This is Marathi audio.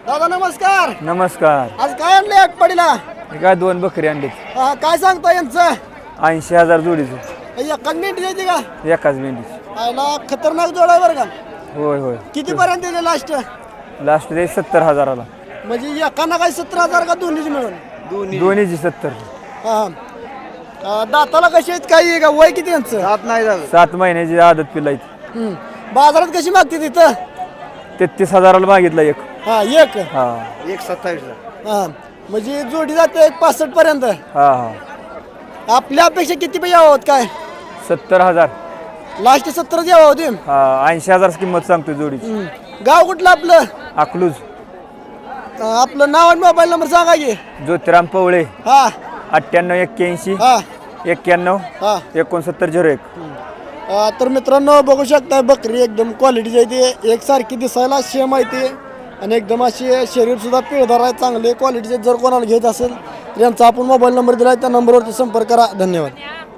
दादा नमस्कार. नमस्कार. आज काय आणले आटपाडीला? हे काय 2 बकरी आणलीत. काय सांगता यांचं? 80,000 जोडीचं. एकाच मेंढी द्यायची का? एकाच मेंढीची. आयला खतरनाक जोड आहे बरं का. होय होय. किती पर्यंत दिले लास्ट? लास्ट दे 70,000ला. म्हणजे एकाना काय 17,000 का दोन्हीची मिळून? दोन्हीची 70. दाताला कशी आहेत काही का वय किती यांचं? 7 महिन्याची आदत पिल्ला इथे. बाजारात कशी मागते तिथं? 33,000ला मागितला एक. एक हा 1,27,000. म्हणजे जोडी जाते 65 पर्यंत. हा हा. आपल्या अपेक्षा किती पैसे यावं काय? 70,000. लास्ट 70 यावं होती. हा 80,000 किंमत सांगतो जोडीची. गाव कुठलं आपलं? अकलूज. आपलं नाव आणि मोबाईल नंबर सांगा की. ज्योतिराम पवळे. हा 98 81 हा 91 हा 6901. तर मित्रांनो बघू शकता बकरी एकदम क्वालिटीची आहे ती, एकसारखी दिसायला सेम आहे ती आणि एकदम अशी शरीर सुद्धा पिळदार आहे, चांगले क्वालिटीचे. जर कोणाला घ्यायचं असेल तर यांचा आपण मोबाईल नंबर दिला आहे, त्या नंबरवरती संपर्क करा. धन्यवाद.